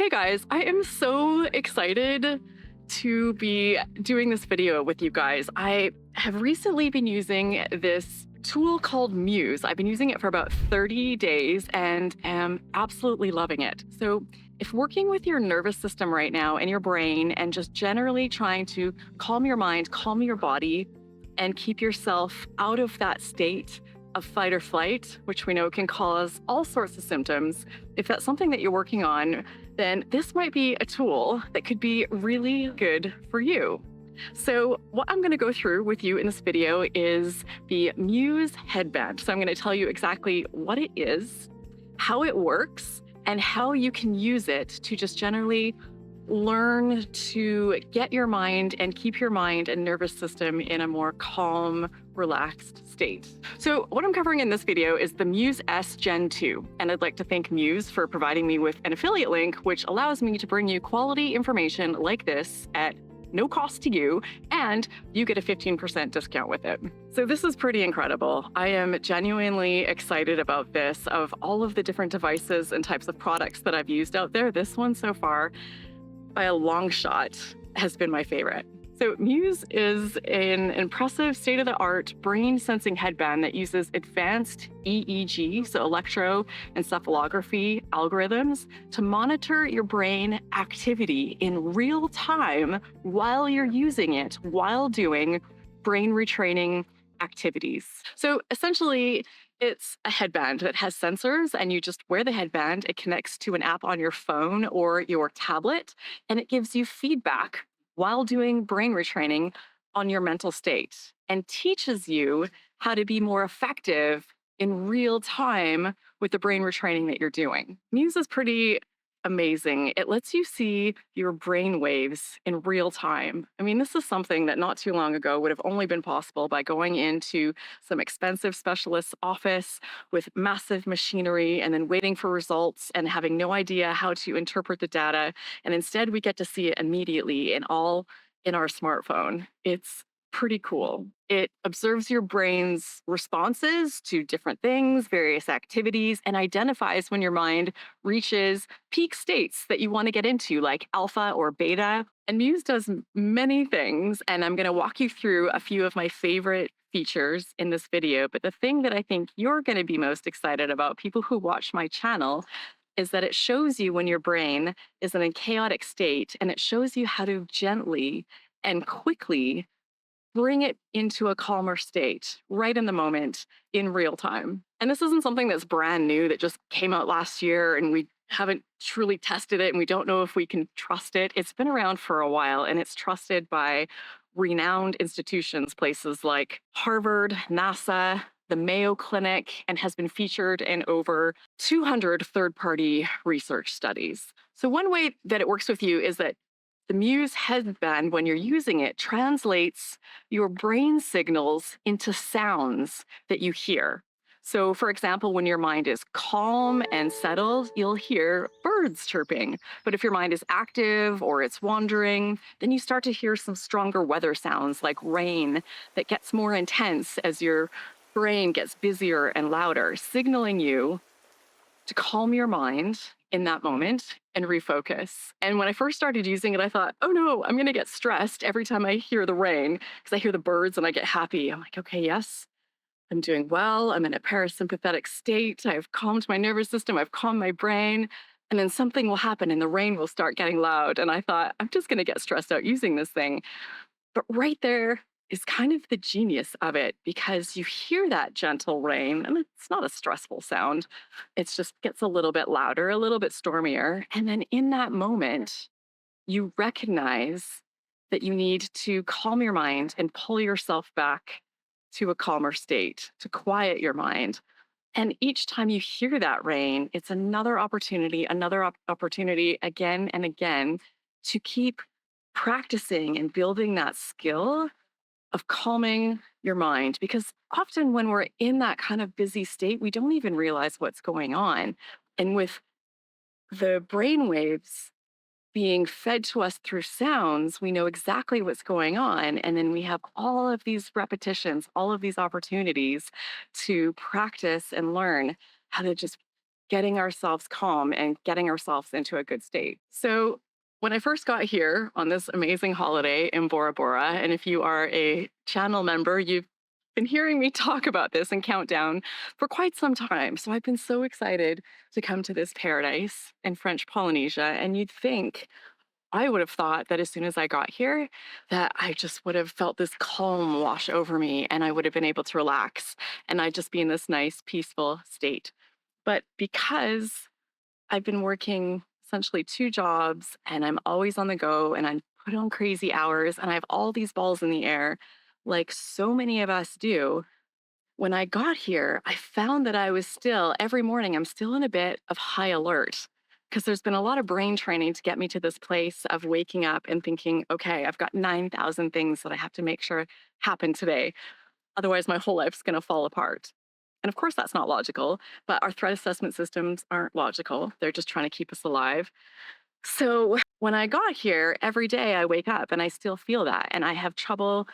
Hey guys, I am so excited to be doing this video with you guys. I have recently been using this tool called Muse. I've been using it for about 30 days and am absolutely loving it. So, if working with your nervous system right now and your brain and just generally trying to calm your mind, calm your body, and keep yourself out of that state of fight or flight, which we know can cause all sorts of symptoms, if that's something that you're working on, then this might be a tool that could be really good for you. So what I'm going to go through with you in this video is the Muse headband. So I'm going to tell you exactly what it is, how it works, and how you can use it to just generally learn to get your mind and keep your mind and nervous system in a more calm, relaxed state. So what I'm covering in this video is the Muse S Gen 2, and I'd like to thank Muse for providing me with an affiliate link, which allows me to bring you quality information like this at no cost to you, and you get a 15% discount with it. So this is pretty incredible. I am genuinely excited about this. Of all of the different devices and types of products that I've used out there, this one so far, by a long shot, has been my favorite. So Muse is an impressive state-of-the-art brain sensing headband that uses advanced EEG, so electroencephalography algorithms, to monitor your brain activity in real time while you're using it, while doing brain retraining activities. So essentially, it's a headband that has sensors, and you just wear the headband. It connects to an app on your phone or your tablet, and it gives you feedback while doing brain retraining on your mental state and teaches you how to be more effective in real time with the brain retraining that you're doing. Muse is pretty amazing. It lets you see your brain waves in real time. I mean, this is something that not too long ago would have only been possible by going into some expensive specialist's office with massive machinery and then waiting for results and having no idea how to interpret the data. And instead, we get to see it immediately and all in our smartphone. It's pretty cool. It observes your brain's responses to different things, various activities, and identifies when your mind reaches peak states that you want to get into, like alpha or beta. And Muse does many things, and I'm going to walk you through a few of my favorite features in this video. But the thing that I think you're going to be most excited about, people who watch my channel, is that it shows you when your brain is in a chaotic state, and it shows you how to gently and quickly bring it into a calmer state right in the moment in real time. And this isn't something that's brand new that just came out last year and we haven't truly tested it and we don't know if we can trust it. It's been around for a while and it's trusted by renowned institutions, places like Harvard, NASA, the Mayo Clinic, and has been featured in over 200 third-party research studies. So one way that it works with you is that the Muse headband, when you're using it, translates your brain signals into sounds that you hear. So, for example, when your mind is calm and settled, you'll hear birds chirping. But if your mind is active or it's wandering, then you start to hear some stronger weather sounds like rain that gets more intense as your brain gets busier and louder, signaling you to calm your mind in that moment and refocus. And when I first started using it, I thought, oh no, I'm going to get stressed every time I hear the rain because I hear the birds and I get happy. I'm like, okay, yes, I'm doing well. I'm in a parasympathetic state. I've calmed my nervous system. I've calmed my brain. And then something will happen and the rain will start getting loud. And I thought, I'm just going to get stressed out using this thing. But right there is kind of the genius of it, because you hear that gentle rain and it's not a stressful sound. It just gets a little bit louder, a little bit stormier. And then in that moment, you recognize that you need to calm your mind and pull yourself back to a calmer state, to quiet your mind. And each time you hear that rain, it's another opportunity again and again to keep practicing and building that skill of calming your mind. Because often when we're in that kind of busy state, we don't even realize what's going on. And with the brain waves being fed to us through sounds, we know exactly what's going on. And then we have all of these repetitions, all of these opportunities to practice and learn how to just getting ourselves calm and getting ourselves into a good state. So, when I first got here on this amazing holiday in Bora Bora, and if you are a channel member, you've been hearing me talk about this and countdown for quite some time. So I've been so excited to come to this paradise in French Polynesia. And you'd think, I would have thought that as soon as I got here, that I just would have felt this calm wash over me and I would have been able to relax and I'd just be in this nice, peaceful state. But because I've been working essentially two jobs and I'm always on the go and I'm put on crazy hours and I have all these balls in the air, like so many of us do. When I got here, I found that I was still, every morning, I'm still in a bit of high alert because there's been a lot of brain training to get me to this place of waking up and thinking, okay, I've got 9,000 things that I have to make sure happen today. Otherwise, my whole life's going to fall apart. And of course, that's not logical, but our threat assessment systems aren't logical. They're just trying to keep us alive. So when I got here, every day I wake up and I still feel that. And I have trouble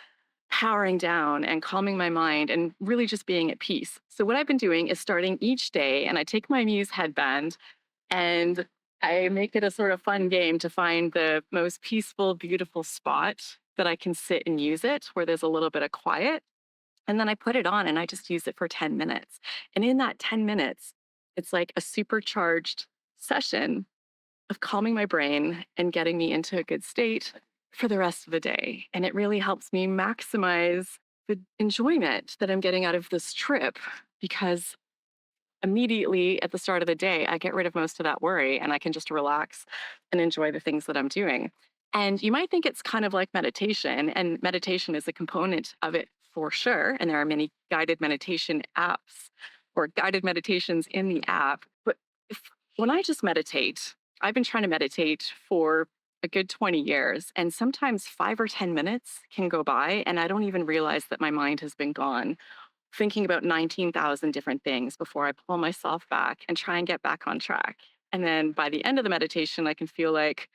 powering down and calming my mind and really just being at peace. So what I've been doing is starting each day and I take my Muse headband and I make it a sort of fun game to find the most peaceful, beautiful spot that I can sit and use it where there's a little bit of quiet. And then I put it on and I just use it for 10 minutes. And in that 10 minutes, it's like a supercharged session of calming my brain and getting me into a good state for the rest of the day. And it really helps me maximize the enjoyment that I'm getting out of this trip because immediately at the start of the day, I get rid of most of that worry and I can just relax and enjoy the things that I'm doing. And you might think it's kind of like meditation, and meditation is a component of it for sure. And there are many guided meditation apps or guided meditations in the app. But when I just meditate, I've been trying to meditate for a good 20 years, and sometimes 5 or 10 minutes can go by, and I don't even realize that my mind has been gone thinking about 19,000 different things before I pull myself back and try and get back on track. And then by the end of the meditation, I can feel like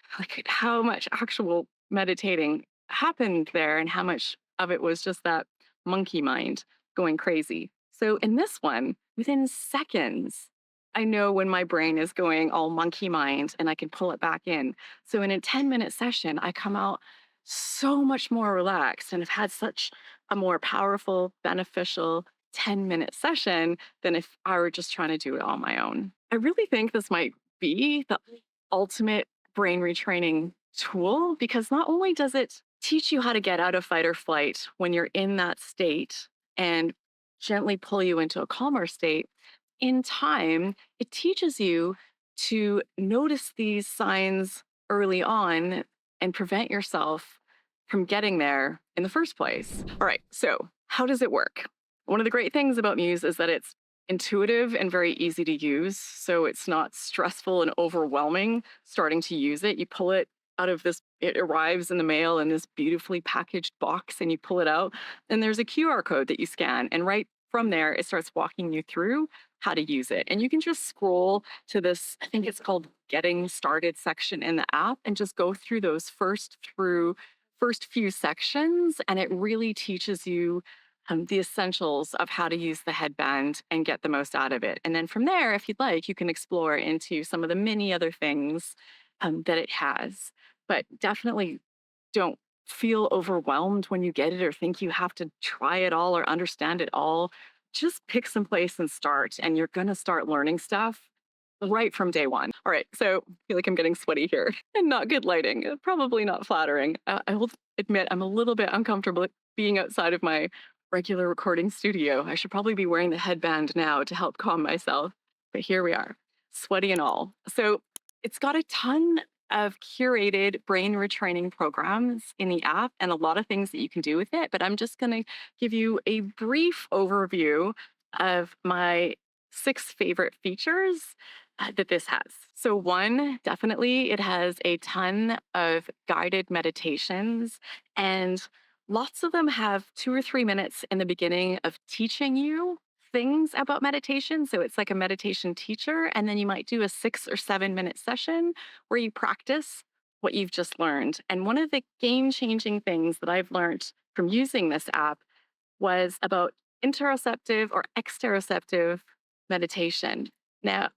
how much actual meditating happened there and how much of it was just that monkey mind going crazy. So in this one, within seconds, I know when my brain is going all monkey mind and I can pull it back in. So in a 10-minute session, I come out so much more relaxed and have had such a more powerful, beneficial 10-minute session than if I were just trying to do it on my own. I really think this might be the ultimate brain retraining tool because not only does it teach you how to get out of fight or flight when you're in that state and gently pull you into a calmer state, in time, it teaches you to notice these signs early on and prevent yourself from getting there in the first place. All right, so how does it work? One of the great things about Muse is that it's intuitive and very easy to use. So it's not stressful and overwhelming starting to use it. You pull it out of this, it arrives in the mail in this beautifully packaged box, and you pull it out, and there's a QR code that you scan. And right from there, it starts walking you through how to use it. And you can just scroll to this, I think it's called Getting Started section in the app, and just go through those first few sections. And it really teaches you the essentials of how to use the headband and get the most out of it. And then from there, if you'd like, you can explore into some of the many other things that it has. But definitely don't feel overwhelmed when you get it or think you have to try it all or understand it all. Just pick some place and start, and you're going to start learning stuff right from day one. All right, so I feel like I'm getting sweaty here and not good lighting, probably not flattering. I will admit I'm a little bit uncomfortable being outside of my regular recording studio. I should probably be wearing the headband now to help calm myself, but here we are, sweaty and all. So it's got a ton of curated brain retraining programs in the app and a lot of things that you can do with it. But I'm just going to give you a brief overview of my 6 favorite features that this has. So one, definitely, it has a ton of guided meditations, and lots of them have 2 or 3 minutes in the beginning of teaching you things about meditation. So it's like a meditation teacher. And then you might do a 6 or 7 minute session where you practice what you've just learned. And one of the game-changing things that I've learned from using this app was about interoceptive or exteroceptive meditation. Now,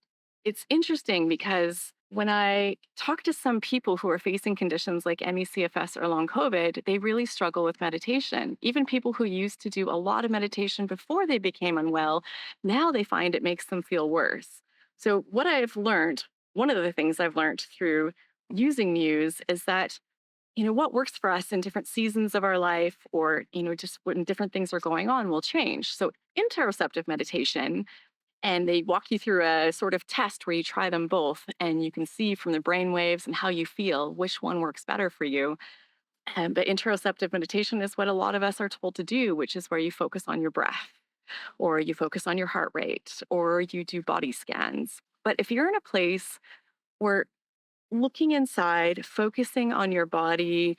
it's interesting because when I talk to some people who are facing conditions like ME/CFS or long COVID, they really struggle with meditation. Even people who used to do a lot of meditation before they became unwell, now they find it makes them feel worse. So, what I've learned, one of the things I've learned through using Muse is that what works for us in different seasons of our life or, just when different things are going on will change. So, interoceptive meditation, and they walk you through a sort of test where you try them both and you can see from the brain waves and how you feel which one works better for you. But interoceptive meditation is what a lot of us are told to do, which is where you focus on your breath or you focus on your heart rate or you do body scans. But if you're in a place where looking inside, focusing on your body,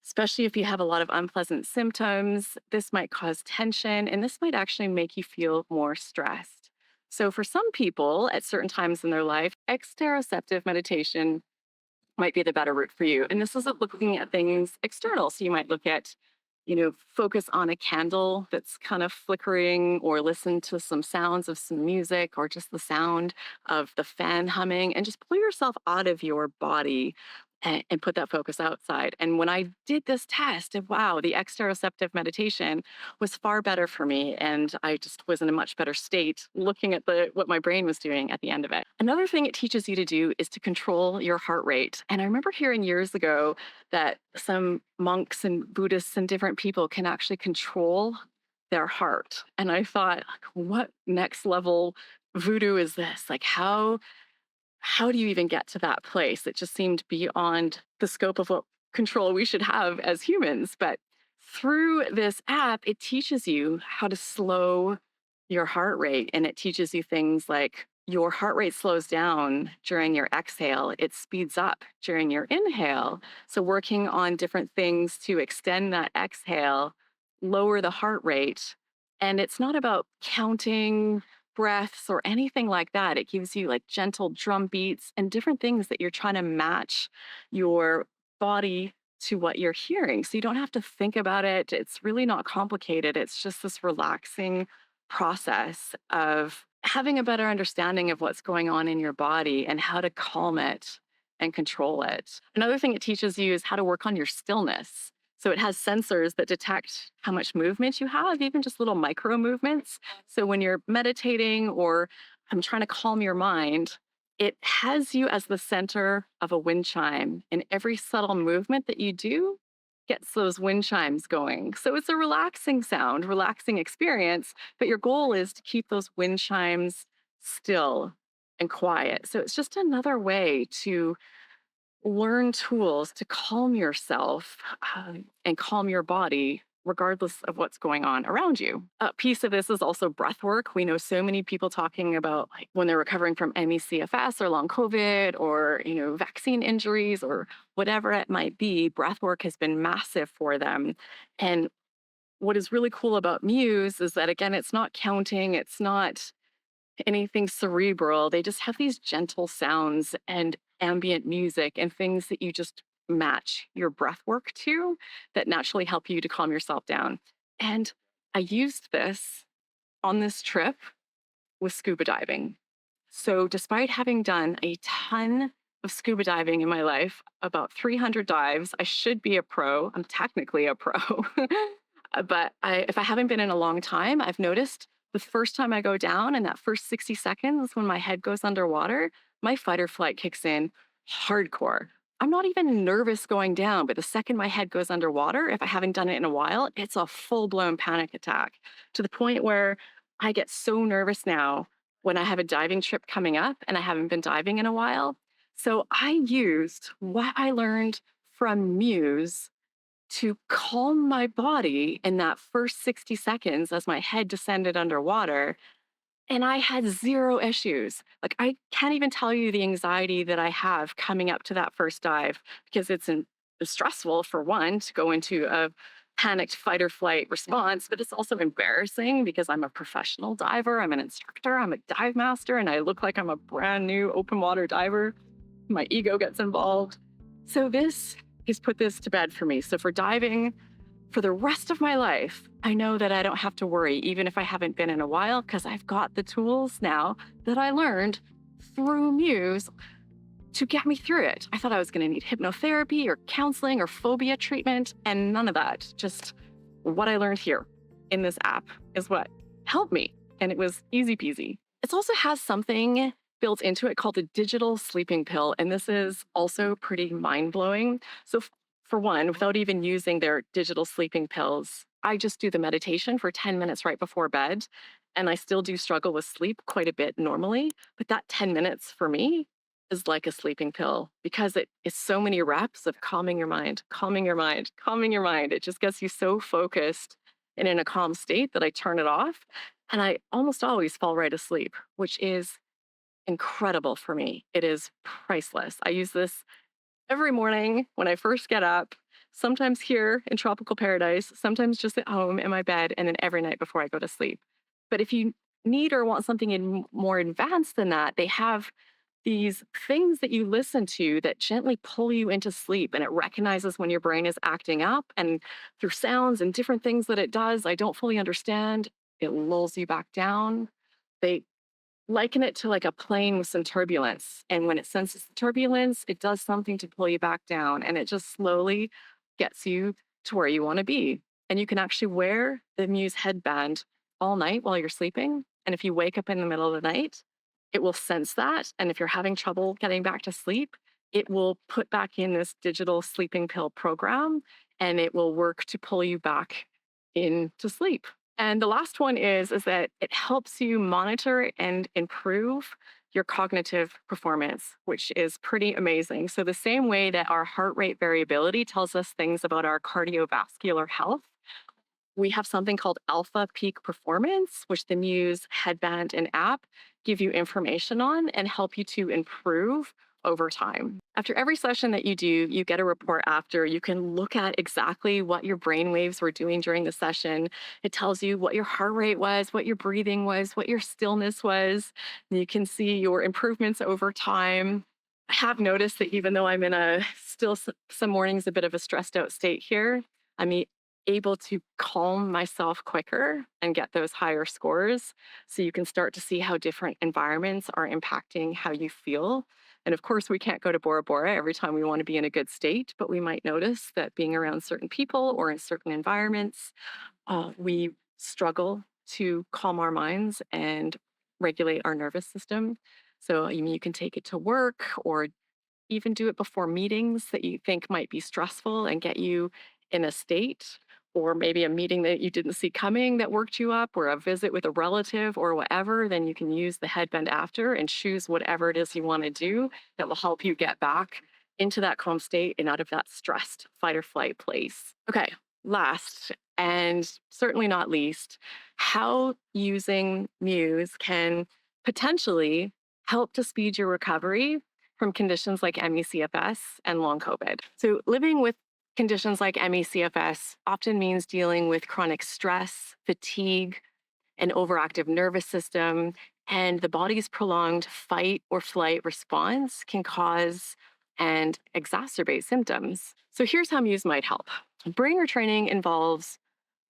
especially if you have a lot of unpleasant symptoms, this might cause tension and this might actually make you feel more stressed. So, for some people at certain times in their life, exteroceptive meditation might be the better route for you. And this isn't looking at things external. So, you might look at, focus on a candle that's kind of flickering or listen to some sounds of some music or just the sound of the fan humming and just pull yourself out of your body and put that focus outside. And when I did this test, wow, the exteroceptive meditation was far better for me. And I just was in a much better state looking at what my brain was doing at the end of it. Another thing it teaches you to do is to control your heart rate. And I remember hearing years ago that some monks and Buddhists and different people can actually control their heart. And I thought, like, what next level voodoo is this? Like, how do you even get to that place? It just seemed beyond the scope of what control we should have as humans. But through this app, it teaches you how to slow your heart rate. And it teaches you things like your heart rate slows down during your exhale, it speeds up during your inhale. So, working on different things to extend that exhale, lower the heart rate. And it's not about counting breaths or anything like that. It gives you like gentle drum beats and different things that you're trying to match your body to what you're hearing. So you don't have to think about it. It's really not complicated. It's just this relaxing process of having a better understanding of what's going on in your body and how to calm it and control it. Another thing it teaches you is how to work on your stillness. So it has sensors that detect how much movement you have, even just little micro movements. So when you're meditating or I'm trying to calm your mind, it has you as the center of a wind chime. And every subtle movement that you do gets those wind chimes going. So it's a relaxing sound, relaxing experience, but your goal is to keep those wind chimes still and quiet. So it's just another way to learn tools to calm yourself and calm your body regardless of what's going on around you. A piece of this is also breath work. We know so many people talking about like when they're recovering from ME/CFS or long COVID or vaccine injuries or whatever it might be, breath work has been massive for them. And what is really cool about Muse is that again, it's not counting, it's not anything cerebral. They just have these gentle sounds and ambient music and things that you just match your breath work to that naturally help you to calm yourself down. And I used this on this trip with scuba diving. So, despite having done a ton of scuba diving in my life, about 300 dives, I should be a pro. I'm technically a pro. But if I haven't been in a long time, I've noticed the first time I go down in that first 60 seconds when my head goes underwater, my fight or flight kicks in hardcore. I'm not even nervous going down, but the second my head goes underwater, if I haven't done it in a while, it's a full blown panic attack to the point where I get so nervous now when I have a diving trip coming up and I haven't been diving in a while. So I used what I learned from Muse to calm my body in that first 60 seconds as my head descended underwater. And I had zero issues. Like, I can't even tell you the anxiety that I have coming up to that first dive because it's stressful, for one, to go into a panicked fight or flight response, but it's also embarrassing because I'm a professional diver, I'm an instructor, I'm a dive master, and I look like I'm a brand new open water diver. My ego gets involved. So this has put this to bed for me. So for diving, for the rest of my life, I know that I don't have to worry, even if I haven't been in a while, because I've got the tools now that I learned through Muse to get me through it. I thought I was going to need hypnotherapy or counseling or phobia treatment, and none of that. Just what I learned here in this app is what helped me, and it was easy peasy. It also has something built into it called a digital sleeping pill, and this is also pretty mind-blowing. So for one, without even using their digital sleeping pills, I just do the meditation for 10 minutes right before bed, and I still do struggle with sleep quite a bit normally, but that 10 minutes for me is like a sleeping pill because it is so many reps of calming your mind, calming your mind, calming your mind. It just gets you so focused and in a calm state that I turn it off. And I almost always fall right asleep, which is incredible for me. It is priceless. I use this every morning when I first get up, sometimes here in tropical paradise, sometimes just at home in my bed, and then every night before I go to sleep. But if you need or want something more advanced than that, they have these things that you listen to that gently pull you into sleep, and it recognizes when your brain is acting up, and through sounds and different things that it does I don't fully understand, it lulls you back down. They liken it to like a plane with some turbulence, and when it senses the turbulence, it does something to pull you back down, and it just slowly gets you to where you want to be. And you can actually wear the Muse headband all night while you're sleeping, and if you wake up in the middle of the night, it will sense that. And if you're having trouble getting back to sleep, it will put back in this digital sleeping pill program, and it will work to pull you back into sleep. And the last one is that it helps you monitor and improve your cognitive performance, which is pretty amazing. So the same way that our heart rate variability tells us things about our cardiovascular health, we have something called alpha peak performance, which the Muse headband and app give you information on and help you to improve over time. After every session that you do, you get a report after. You can look at exactly what your brain waves were doing during the session. It tells you what your heart rate was, what your breathing was, what your stillness was. And you can see your improvements over time. I have noticed that even though I'm in a still some mornings a bit of a stressed out state here, I'm able to calm myself quicker and get those higher scores. So you can start to see how different environments are impacting how you feel. And of course, we can't go to Bora Bora every time we want to be in a good state, but we might notice that being around certain people or in certain environments, we struggle to calm our minds and regulate our nervous system. So you can take it to work or even do it before meetings that you think might be stressful and get you in a state, or maybe a meeting that you didn't see coming that worked you up, or a visit with a relative or whatever. Then you can use the headband after and choose whatever it is you want to do that will help you get back into that calm state and out of that stressed fight or flight place. Okay, last and certainly not least, how using Muse can potentially help to speed your recovery from conditions like ME/CFS and long COVID. So living with conditions like ME/CFS often means dealing with chronic stress, fatigue, an overactive nervous system, and the body's prolonged fight or flight response can cause and exacerbate symptoms. So here's how Muse might help. Brain retraining involves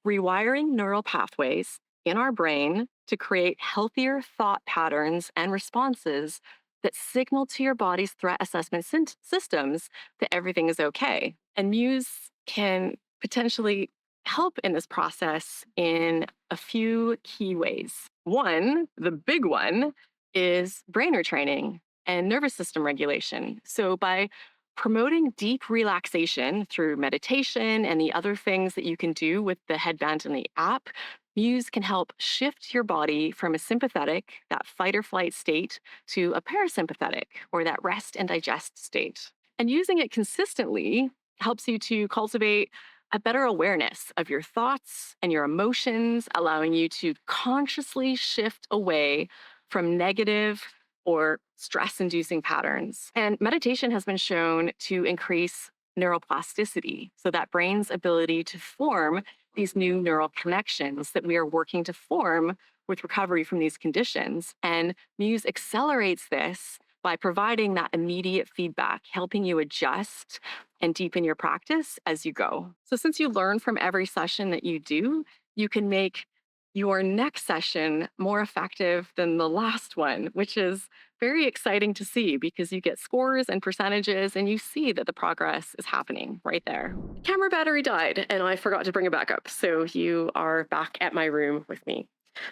rewiring neural pathways in our brain to create healthier thought patterns and responses that signal to your body's threat assessment systems that everything is okay. And Muse can potentially help in this process in a few key ways. One, the big one, is brain retraining and nervous system regulation. So by promoting deep relaxation through meditation and the other things that you can do with the headband and the app, Muse can help shift your body from a sympathetic, that fight or flight state, to a parasympathetic, or that rest and digest state. And using it consistently helps you to cultivate a better awareness of your thoughts and your emotions, allowing you to consciously shift away from negative or stress inducing patterns. And meditation has been shown to increase neuroplasticity, so that brain's ability to form these new neural connections that we are working to form with recovery from these conditions. And Muse accelerates this by providing that immediate feedback, helping you adjust and deepen your practice as you go. So since you learn from every session that you do, you can make your next session more effective than the last one, which is very exciting to see because you get scores and percentages and you see that the progress is happening right there. Camera battery died and I forgot to bring it back up. So you are back at my room with me.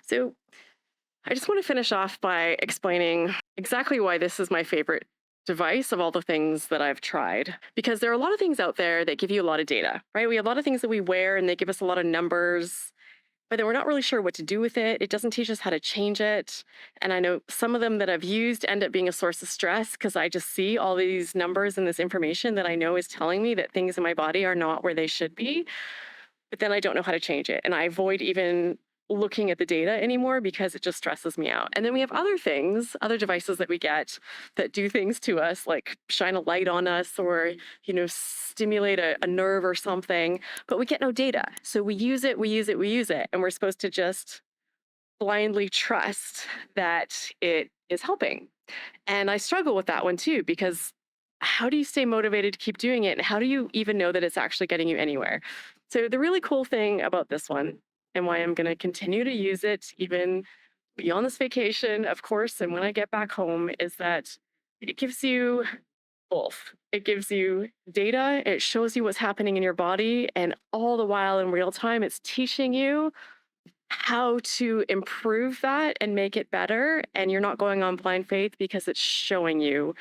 So I just want to finish off by explaining exactly why this is my favorite device of all the things that I've tried. Because there are a lot of things out there that give you a lot of data, right? We have a lot of things that we wear and they give us a lot of numbers, but then we're not really sure what to do with it. It doesn't teach us how to change it. And I know some of them that I've used end up being a source of stress because I just see all these numbers and this information that I know is telling me that things in my body are not where they should be. But then I don't know how to change it. And I avoid even looking at the data anymore because it just stresses me out. And then we have other things, other devices that we get that do things to us, like shine a light on us or, stimulate a nerve or something, but we get no data. So we use it, and we're supposed to just blindly trust that it is helping. And I struggle with that one too, because how do you stay motivated to keep doing it? And how do you even know that it's actually getting you anywhere? So the really cool thing about this one and why I'm going to continue to use it even beyond this vacation, of course, and when I get back home, is that it gives you both. It gives you data, it shows you what's happening in your body, and all the while in real time, it's teaching you how to improve that and make it better. And you're not going on blind faith because it's showing you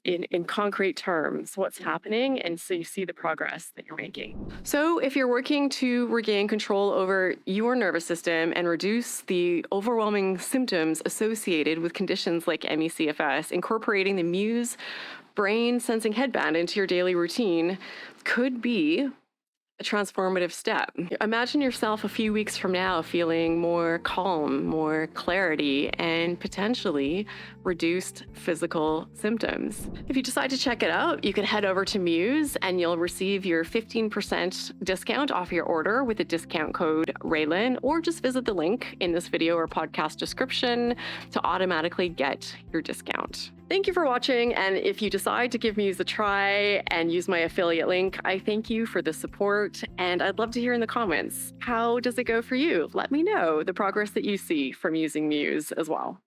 in concrete terms what's happening, and so you see the progress that you're making. So if you're working to regain control over your nervous system and reduce the overwhelming symptoms associated with conditions like ME/CFS, incorporating the Muse brain sensing headband into your daily routine could be a transformative step. Imagine yourself a few weeks from now feeling more calm, more clarity, and potentially reduced physical symptoms. If you decide to check it out, you can head over to Muse and you'll receive your 15% discount off your order with the discount code Raelan, or just visit the link in this video or podcast description to automatically get your discount. Thank you for watching, and if you decide to give Muse a try and use my affiliate link, I thank you for the support, and I'd love to hear in the comments, how does it go for you? Let me know the progress that you see from using Muse as well.